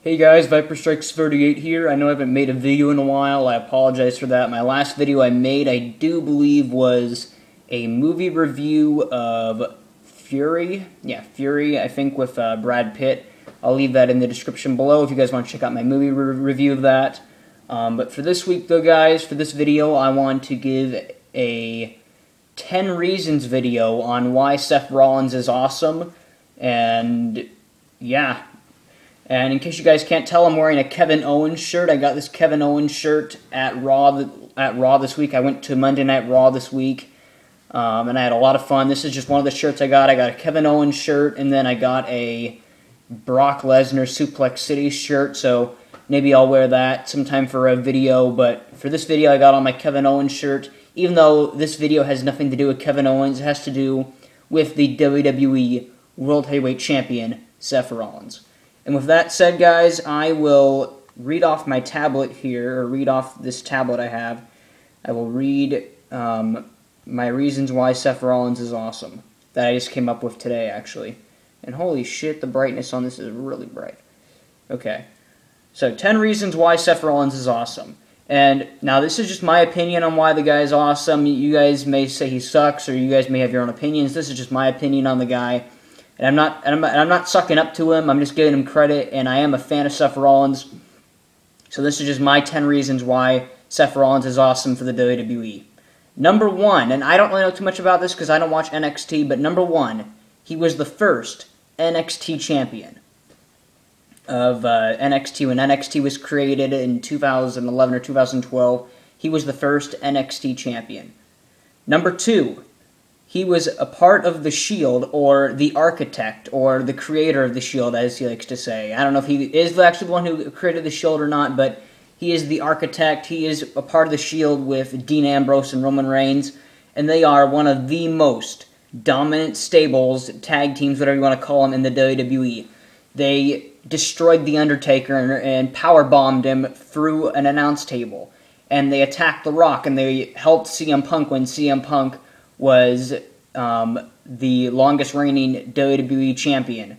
Hey guys, ViperStrikes38 here. I know I haven't made a video in a while. I apologize for that. My last video I made, I do believe, was a movie review of Fury. Yeah, Fury, I think, with Brad Pitt. I'll leave that in the description below if you guys want to check out my movie review of that. But for this week, though, guys, for this video, I want to give a 10 reasons video on why Seth Rollins is awesome. And, yeah. And in case you guys can't tell, I'm wearing a Kevin Owens shirt. I got this Kevin Owens shirt at Raw this week. I went to Monday Night Raw this week, and I had a lot of fun. This is just one of the shirts I got. I got a Kevin Owens shirt, and then I got a Brock Lesnar Suplex City shirt, so maybe I'll wear that sometime for a video. But for this video, I got on my Kevin Owens shirt. Even though this video has nothing to do with Kevin Owens, it has to do with the WWE World Heavyweight Champion, Seth Rollins. And with that said, guys, I will read off my tablet here, or read off this tablet I have. I will read my reasons why Seth Rollins is awesome, that I just came up with today, actually. And holy shit, the brightness on this is really bright. Okay, so 10 reasons why Seth Rollins is awesome. And now this is just my opinion on why the guy is awesome. You guys may say he sucks, or you guys may have your own opinions. This is just my opinion on the guy. And I'm not sucking up to him. I'm just giving him credit, and I am a fan of Seth Rollins. So this is just my 10 reasons why Seth Rollins is awesome for the WWE. Number 1, and I don't really know too much about this because I don't watch NXT, but number 1, he was the first NXT champion of NXT. When NXT was created in 2011 or 2012, he was the first NXT champion. Number 2, he was a part of the Shield, or the architect, or the creator of the Shield, as he likes to say. I don't know if he is actually the one who created the Shield or not, but he is the architect. He is a part of the Shield with Dean Ambrose and Roman Reigns, and they are one of the most dominant stables, tag teams, whatever you want to call them, in the WWE. They destroyed The Undertaker and powerbombed him through an announce table, and they attacked The Rock, and they helped CM Punk when CM Punk was the longest reigning WWE champion.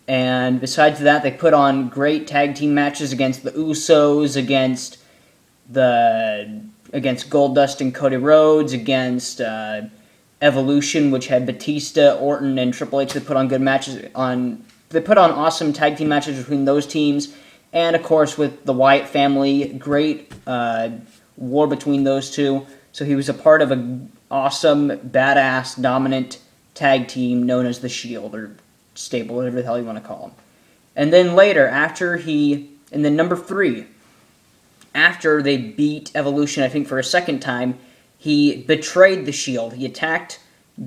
And besides that, they put on great tag team matches against the Usos, against Goldust and Cody Rhodes, against Evolution, which had Batista, Orton, and Triple H. They put on good matches They put on awesome tag team matches between those teams, and of course with the Wyatt family, great war between those two. So he was a part of an awesome, badass, dominant tag team known as the Shield, or stable, whatever the hell you want to call them. And then later, and then number 3, after they beat Evolution, I think for a second time, he betrayed the Shield. He attacked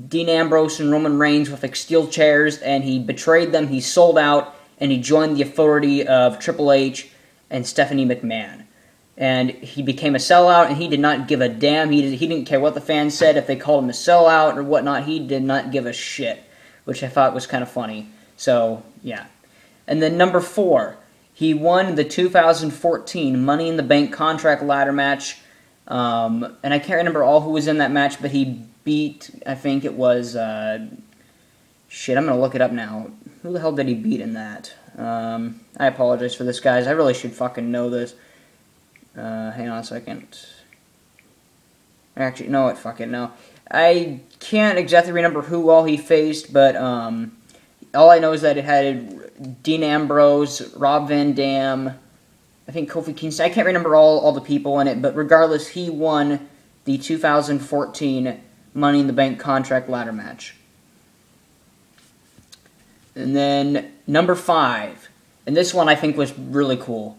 Dean Ambrose and Roman Reigns with steel chairs, and he betrayed them. He sold out, and he joined the authority of Triple H and Stephanie McMahon. And he became a sellout, and he did not give a damn. He didn't care what the fans said, if they called him a sellout or whatnot. He did not give a shit, which I thought was kind of funny. So, yeah. And then number 4, he won the 2014 Money in the Bank contract ladder match. And I can't remember all who was in that match, but he beat, I think it was, shit, I'm going to look it up now. Who the hell did he beat in that? I apologize for this, guys. I really should fucking know this. Hang on a second. Actually, no, fuck it, no. I can't exactly remember who all he faced, but all I know is that it had Dean Ambrose, Rob Van Dam, I think Kofi Kingston. I can't remember all the people in it, but regardless, he won the 2014 Money in the Bank contract ladder match. And then number 5, and this one I think was really cool.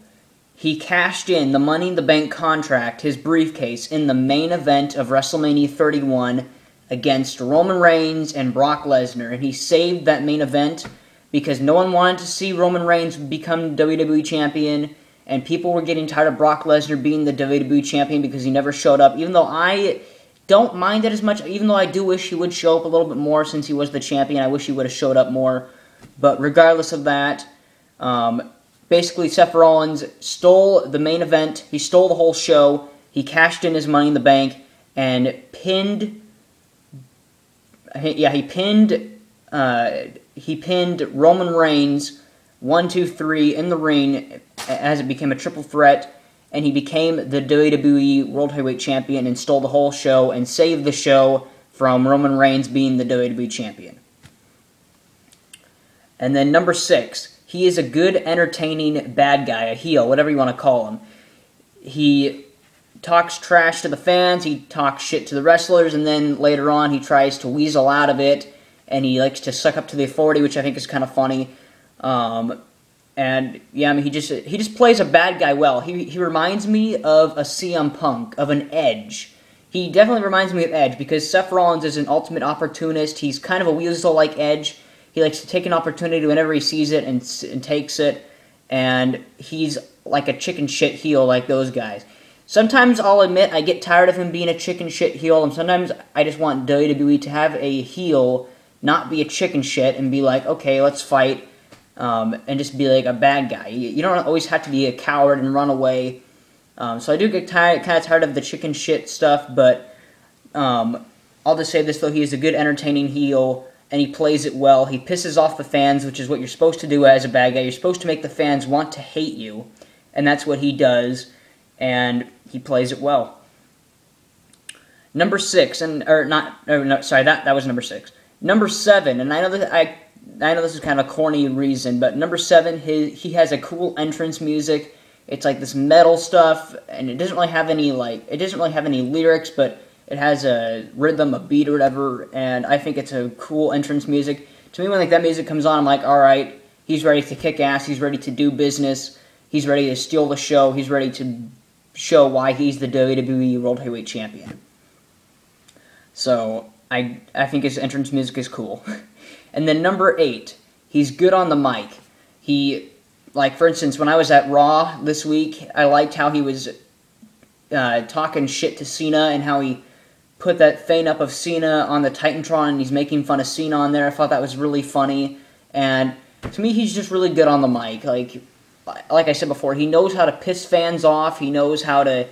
He cashed in the Money in the Bank contract, his briefcase, in the main event of WrestleMania 31 against Roman Reigns and Brock Lesnar. And he saved that main event because no one wanted to see Roman Reigns become WWE champion, and people were getting tired of Brock Lesnar being the WWE champion because he never showed up. Even though I don't mind it as much, even though I do wish he would show up a little bit more since he was the champion. I wish he would have showed up more. But regardless of that, basically, Seth Rollins stole the main event. He stole the whole show. He cashed in his Money in the Bank and pinned. He pinned Roman Reigns 1, 2, 3 in the ring as it became a triple threat, and he became the WWE World Heavyweight Champion and stole the whole show and saved the show from Roman Reigns being the WWE Champion. And then number 6, he is a good, entertaining bad guy, a heel, whatever you want to call him. He talks trash to the fans, he talks shit to the wrestlers, and then later on he tries to weasel out of it, and he likes to suck up to the authority, which I think is kind of funny. And yeah, I mean, he just plays a bad guy well. He reminds me of a CM Punk, of an Edge. He definitely reminds me of Edge because Seth Rollins is an ultimate opportunist. He's kind of a weasel like Edge. He likes to take an opportunity whenever he sees it and takes it. And he's like a chicken shit heel like those guys. Sometimes I'll admit I get tired of him being a chicken shit heel, and sometimes I just want WWE to have a heel not be a chicken shit and be like, okay, let's fight. And just be like a bad guy. You don't always have to be a coward and run away. So I do get kind of tired of the chicken shit stuff, but I'll just say this though, he is a good entertaining heel, and he plays it well. He pisses off the fans, which is what you're supposed to do as a bad guy. You're supposed to make the fans want to hate you, and that's what he does, and he plays it well. Number 6, that was number 6. Number 7, and I know this is kind of a corny reason, but number 7, he has a cool entrance music. It's like this metal stuff, and it doesn't really have any lyrics, but it has a rhythm, a beat, or whatever. And I think it's a cool entrance music. To me, when that music comes on, I'm like, all right, he's ready to kick ass. He's ready to do business. He's ready to steal the show. He's ready to show why he's the WWE World Heavyweight Champion. So I think his entrance music is cool. And then number 8, he's good on the mic. For instance, when I was at Raw this week, I liked how he was talking shit to Cena and how he put that feint up of Cena on the Titantron and he's making fun of Cena on there. I thought that was really funny. And to me, he's just really good on the mic. Like I said before, he knows how to piss fans off. He knows how to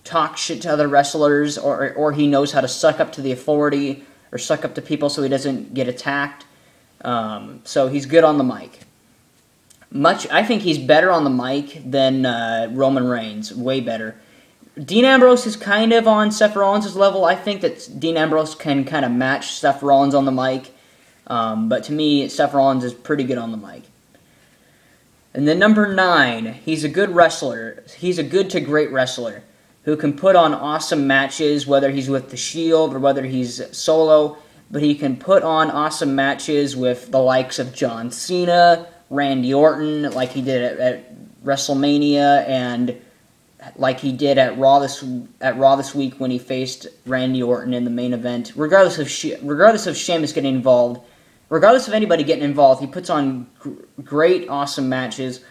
talk shit to other wrestlers, or he knows how to suck up to the authority or suck up to people so he doesn't get attacked. So he's good on the mic. I think he's better on the mic than Roman Reigns. Way better. Dean Ambrose is kind of on Seth Rollins' level. I think that Dean Ambrose can kind of match Seth Rollins on the mic. But to me, Seth Rollins is pretty good on the mic. And then number 9, he's a good wrestler. He's a good to great wrestler who can put on awesome matches, whether he's with the Shield or whether he's solo. But he can put on awesome matches with the likes of John Cena, Randy Orton, like he did at WrestleMania, and like he did at Raw this week when he faced Randy Orton in the main event. Regardless of Sheamus getting involved, regardless of anybody getting involved, he puts on great, awesome matches.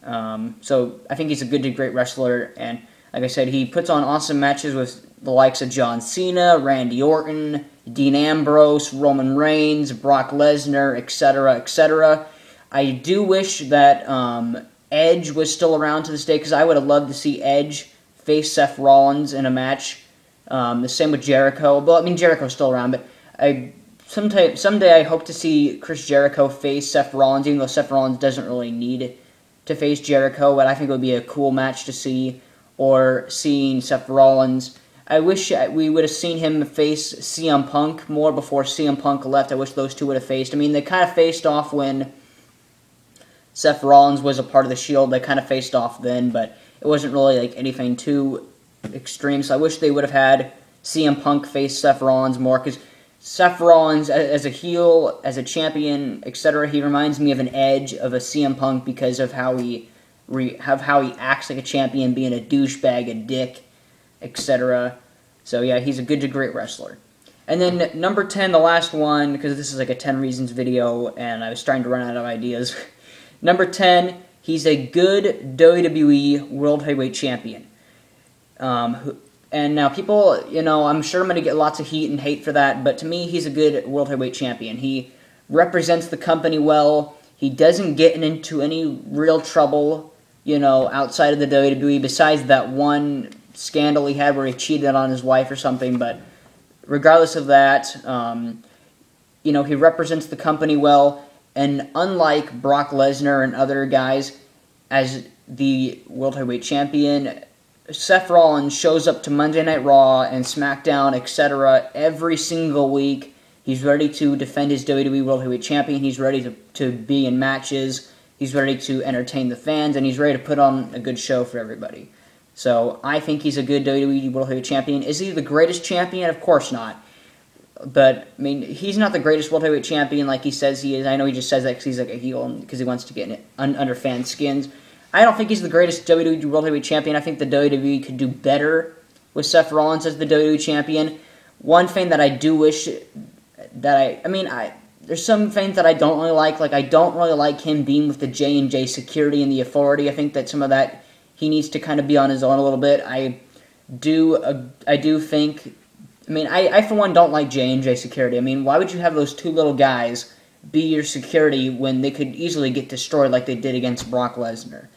So I think he's a good to great wrestler, and like I said, he puts on awesome matches with the likes of John Cena, Randy Orton, Dean Ambrose, Roman Reigns, Brock Lesnar, etc., etc. I do wish that Edge was still around to this day, because I would have loved to see Edge face Seth Rollins in a match. The same with Jericho. Well, I mean, Jericho's still around, but someday I hope to see Chris Jericho face Seth Rollins, even though Seth Rollins doesn't really need to face Jericho, but I think it would be a cool match to see. Or seeing Seth Rollins. I wish we would have seen him face CM Punk more before CM Punk left. I wish those two would have faced. I mean, they kind of faced off when Seth Rollins was a part of the Shield. They kind of faced off then, but it wasn't really like anything too extreme. So I wish they would have had CM Punk face Seth Rollins more, because Seth Rollins, as a heel, as a champion, etc., he reminds me of an Edge, of a CM Punk, because of how he acts like a champion, being a douchebag, a dick, etc. So yeah, he's a good to great wrestler. And then number 10, the last one, because this is like a 10 reasons video, and I was starting to run out of ideas. Number 10, he's a good WWE World Heavyweight Champion. And now people, I'm sure I'm going to get lots of heat and hate for that, but to me, he's a good World Heavyweight Champion. He represents the company well. He doesn't get into any real trouble, outside of the WWE, besides that one scandal he had where he cheated on his wife or something. But regardless of that, he represents the company well, And unlike Brock Lesnar and other guys, as the World Heavyweight Champion, Seth Rollins shows up to Monday Night Raw and SmackDown, etc. every single week. He's ready to defend his WWE World Heavyweight Champion. He's ready to be in matches. He's ready to entertain the fans, and he's ready to put on a good show for everybody. So I think he's a good WWE World Heavyweight Champion. Is he the greatest champion? Of course not. But, I mean, he's not the greatest World Heavyweight Champion like he says he is. I know he just says that because he's like a heel because he wants to get under fans' skins. I don't think he's the greatest WWE World Heavyweight Champion. I think the WWE could do better with Seth Rollins as the WWE Champion. One thing that I do wish that there's some things that I don't really like. Like, I don't really like him being with the J&J Security and the Authority. I think that some of that he needs to kind of be on his own a little bit. I do think... I for one don't like J&J Security. I mean, why would you have those two little guys be your security when they could easily get destroyed like they did against Brock Lesnar?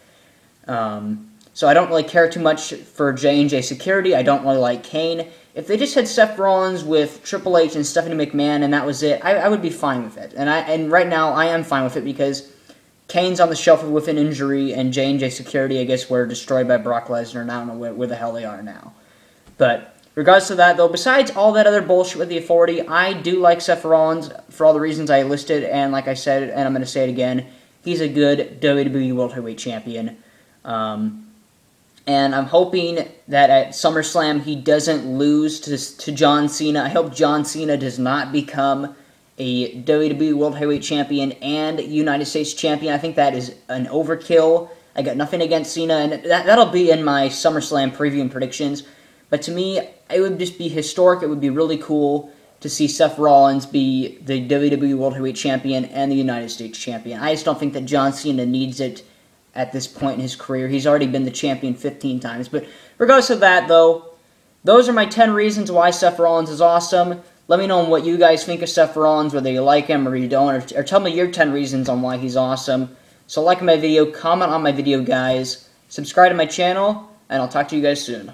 So I don't really care too much for J&J Security. I don't really like Kane. If they just had Seth Rollins with Triple H and Stephanie McMahon and that was it, I would be fine with it. And right now I am fine with it because Kane's on the shelf with an injury and J&J Security, I guess, were destroyed by Brock Lesnar, and I don't know where the hell they are now. But regardless of that, though, besides all that other bullshit with the Authority, I do like Seth Rollins for all the reasons I listed, and like I said, and I'm going to say it again, he's a good WWE World Heavyweight Champion. And I'm hoping that at SummerSlam he doesn't lose to John Cena. I hope John Cena does not become a WWE World Heavyweight Champion and United States Champion. I think that is an overkill. I got nothing against Cena, and that'll be in my SummerSlam preview and predictions. But to me, it would just be historic. It would be really cool to see Seth Rollins be the WWE World Heavyweight Champion and the United States Champion. I just don't think that John Cena needs it at this point in his career. He's already been the champion 15 times. But regardless of that, though, those are my 10 reasons why Seth Rollins is awesome. Let me know what you guys think of Seth Rollins, whether you like him or you don't, or tell me your 10 reasons on why he's awesome. So like my video, comment on my video, guys, subscribe to my channel, and I'll talk to you guys soon.